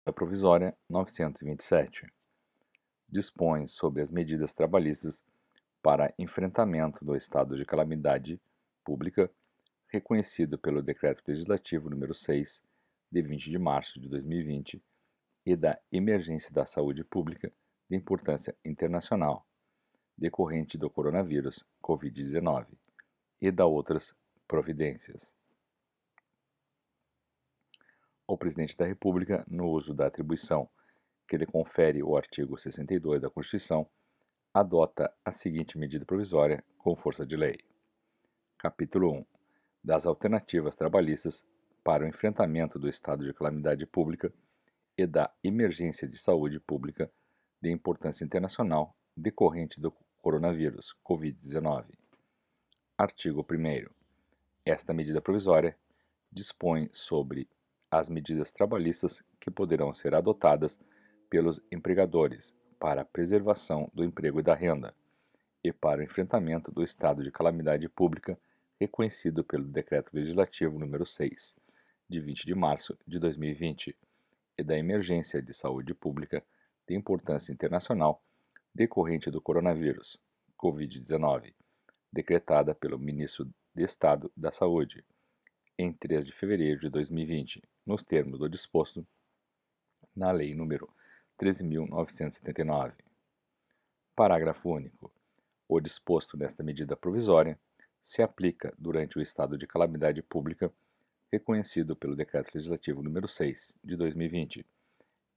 medida provisória 927. Dispõe sobre as medidas trabalhistas para enfrentamento do estado de calamidade pública reconhecido pelo Decreto Legislativo nº 6, de 20 de março de 2020, e da emergência da saúde pública de importância internacional, decorrente do coronavírus Covid-19, e da outras providências. O Presidente da República, no uso da atribuição que lhe confere o artigo 62 da Constituição, adota a seguinte medida provisória com força de lei. Capítulo 1. Das alternativas trabalhistas para o enfrentamento do estado de calamidade pública e da emergência de saúde pública de importância internacional decorrente do coronavírus Covid-19. Artigo 1º. Esta medida provisória dispõe sobre as medidas trabalhistas que poderão ser adotadas pelos empregadores para a preservação do emprego e da renda e para o enfrentamento do estado de calamidade pública reconhecido pelo Decreto Legislativo nº 6, de 20 de março de 2020, e da emergência de saúde pública de importância internacional decorrente do coronavírus Covid-19, decretada pelo Ministro de Estado da Saúde, em 3 de fevereiro de 2020, nos termos do disposto na Lei nº 13.979. Parágrafo único. O disposto nesta medida provisória se aplica durante o estado de calamidade pública reconhecido pelo Decreto Legislativo nº 6, de 2020,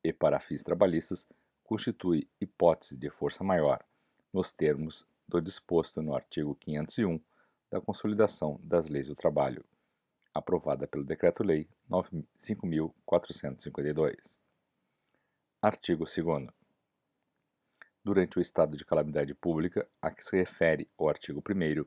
e para fins trabalhistas constitui hipótese de força maior, nos termos do disposto no artigo 501 da Consolidação das Leis do Trabalho, aprovada pelo Decreto-Lei 5.452. Artigo 2º. Durante o estado de calamidade pública a que se refere o artigo 1º,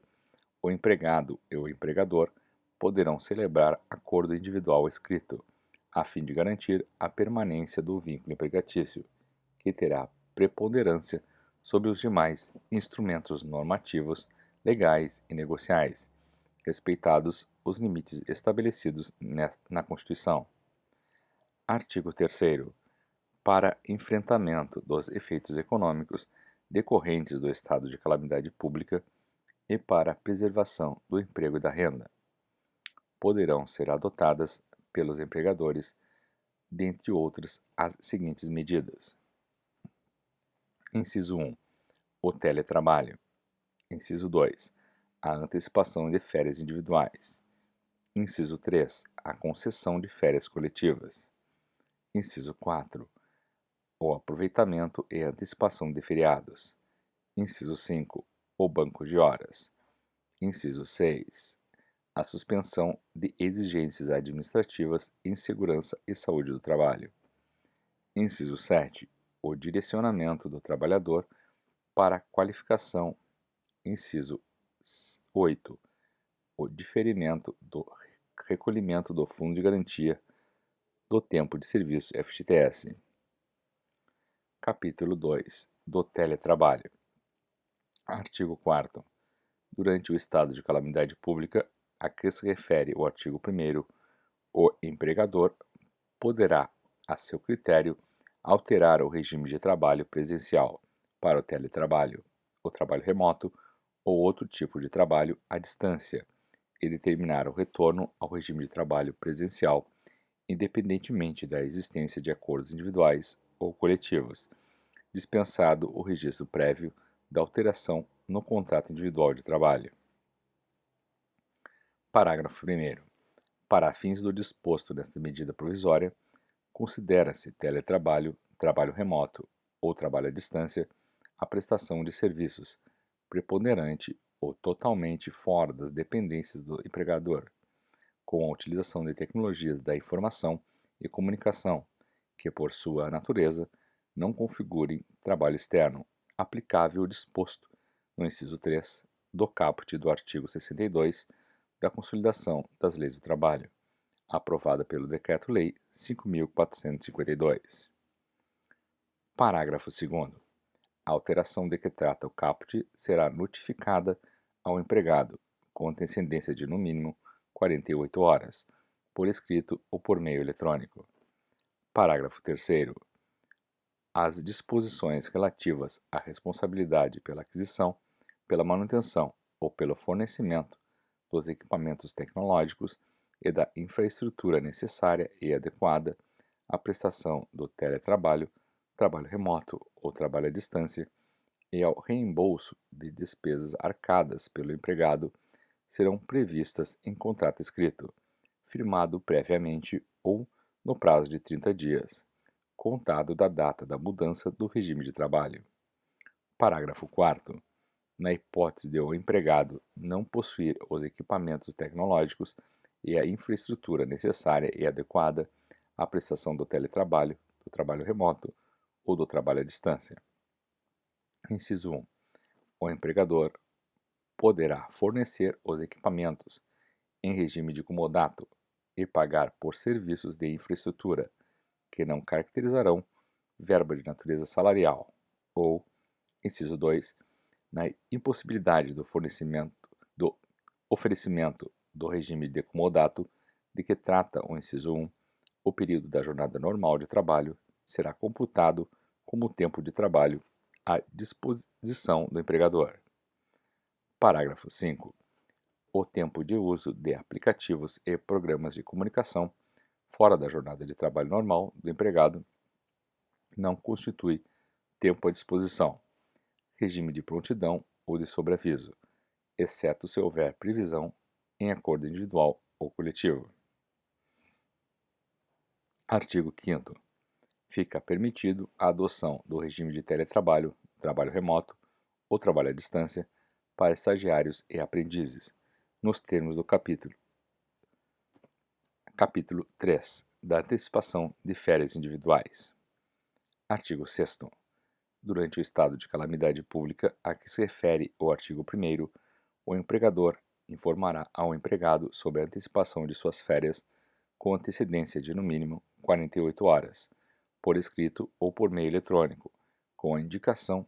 o empregado e o empregador poderão celebrar acordo individual escrito, a fim de garantir a permanência do vínculo empregatício, que terá preponderância sobre os demais instrumentos normativos, legais e negociais, respeitados os limites estabelecidos na Constituição. Artigo 3º. Para enfrentamento dos efeitos econômicos decorrentes do estado de calamidade pública e para a preservação do emprego e da renda, poderão ser adotadas pelos empregadores, dentre outras, as seguintes medidas. Inciso 1. O teletrabalho. Inciso 2. A antecipação de férias individuais. Inciso 3. A concessão de férias coletivas. Inciso 4. O aproveitamento e antecipação de feriados. Inciso 5. O banco de horas. Inciso 6. A suspensão de exigências administrativas em segurança e saúde do trabalho. Inciso 7. O direcionamento do trabalhador para a qualificação. Inciso 8. O diferimento do recolhimento do Fundo de Garantia do Tempo de Serviço FGTS. Capítulo 2. Do teletrabalho. Artigo 4º. Durante o estado de calamidade pública a que se refere o artigo 1º, o empregador poderá, a seu critério, alterar o regime de trabalho presencial para o teletrabalho, o trabalho remoto ou outro tipo de trabalho à distância e determinar o retorno ao regime de trabalho presencial, independentemente da existência de acordos individuais ou coletivos, dispensado o registro prévio da alteração no contrato individual de trabalho. Parágrafo 1º. Para fins do disposto nesta medida provisória, considera-se teletrabalho, trabalho remoto ou trabalho à distância a prestação de serviços preponderante ou totalmente fora das dependências do empregador, com a utilização de tecnologias da informação e comunicação, que por sua natureza não configurem trabalho externo, aplicável ao disposto no inciso 3 do caput do artigo 62 da Consolidação das Leis do Trabalho, aprovada pelo Decreto-Lei 5.452. Parágrafo 2º. A alteração de que trata o caput será notificada ao empregado, com antecedência de, no mínimo, 48 horas, por escrito ou por meio eletrônico. Parágrafo 3º. As disposições relativas à responsabilidade pela aquisição, pela manutenção ou pelo fornecimento dos equipamentos tecnológicos e da infraestrutura necessária e adequada à prestação do teletrabalho, trabalho remoto ou trabalho à distância e ao reembolso de despesas arcadas pelo empregado serão previstas em contrato escrito, firmado previamente ou no prazo de 30 dias, contado da data da mudança do regime de trabalho. Parágrafo 4º. Na hipótese de o empregado não possuir os equipamentos tecnológicos e a infraestrutura necessária e adequada à prestação do teletrabalho, do trabalho remoto ou do trabalho à distância. Inciso 1. O empregador poderá fornecer os equipamentos em regime de comodato e pagar por serviços de infraestrutura que não caracterizarão verba de natureza salarial, ou, inciso 2, na impossibilidade do oferecimento do regime de comodato de que trata o inciso 1, o período da jornada normal de trabalho será computado como tempo de trabalho à disposição do empregador. Parágrafo 5. O tempo de uso de aplicativos e programas de comunicação fora da jornada de trabalho normal do empregado não constitui tempo à disposição, regime de prontidão ou de sobreaviso, exceto se houver previsão em acordo individual ou coletivo. Artigo 5º. Fica permitido a adoção do regime de teletrabalho, trabalho remoto ou trabalho à distância para estagiários e aprendizes, nos termos do capítulo 3 da antecipação de férias individuais. Artigo 6º. Durante o estado de calamidade pública a que se refere o artigo 1º, o empregador informará ao empregado sobre a antecipação de suas férias com antecedência de no mínimo 48 horas, por escrito ou por meio eletrônico, com a indicação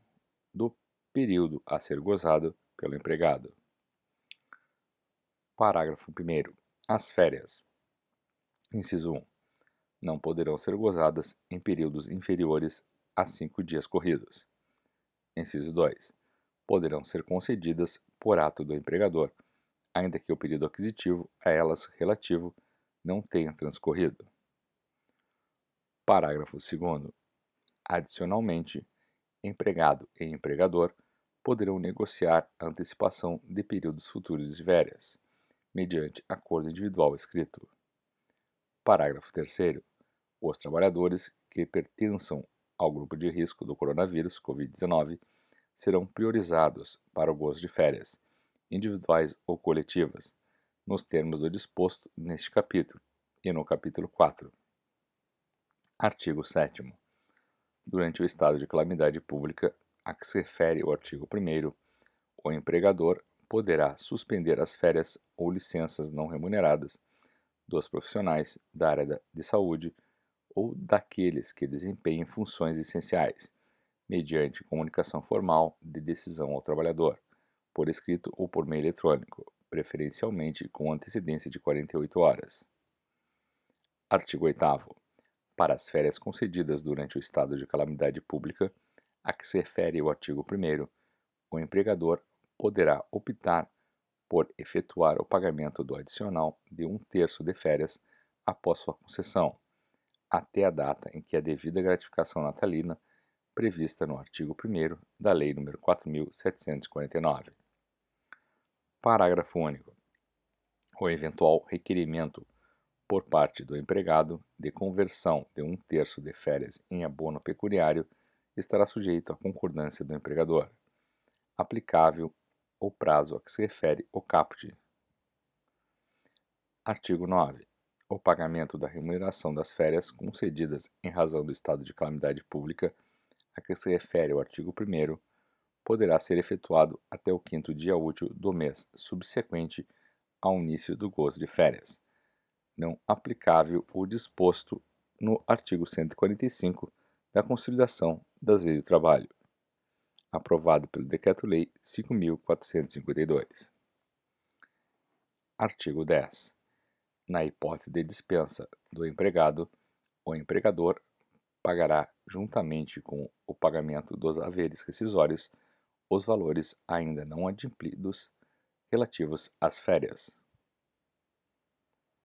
do período a ser gozado pelo empregado. Parágrafo 1º. As férias. Inciso 1. Não poderão ser gozadas em períodos inferiores a 5 dias corridos. Inciso 2. Poderão ser concedidas por ato do empregador, ainda que o período aquisitivo a elas relativo não tenha transcorrido. Parágrafo 2º. Adicionalmente, empregado e empregador poderão negociar a antecipação de períodos futuros de férias, mediante acordo individual escrito. Parágrafo 3º. Os trabalhadores que pertençam ao grupo de risco do coronavírus Covid-19 serão priorizados para o gozo de férias, individuais ou coletivas, nos termos do disposto neste capítulo e no capítulo 4. Artigo 7º. Durante o estado de calamidade pública a que se refere o artigo 1º, o empregador poderá suspender as férias ou licenças não remuneradas dos profissionais da área de saúde ou daqueles que desempenhem funções essenciais, mediante comunicação formal de decisão ao trabalhador, por escrito ou por meio eletrônico, preferencialmente com antecedência de 48 horas. Artigo 8º. Para as férias concedidas durante o estado de calamidade pública, a que se refere o artigo 1º, o empregador poderá optar por efetuar o pagamento do adicional de 1/3 de férias após sua concessão, até a data em que a devida gratificação natalina prevista no artigo 1º da Lei nº 4.749. Parágrafo único. O eventual requerimento por parte do empregado de conversão de 1/3 de férias em abono pecuniário estará sujeito à concordância do empregador, aplicável o prazo a que se refere o caput. Artigo 9. O pagamento da remuneração das férias concedidas em razão do estado de calamidade pública a que se refere o artigo 1º poderá ser efetuado até o 5º dia útil do mês subsequente ao início do gozo de férias, não aplicável o disposto no artigo 145 da Consolidação das Leis do Trabalho, aprovado pelo Decreto-Lei 5.452. Artigo 10. Na hipótese de dispensa do empregado, O empregador pagará, juntamente com o pagamento dos haveres rescisórios, os valores ainda não adimplidos relativos às férias.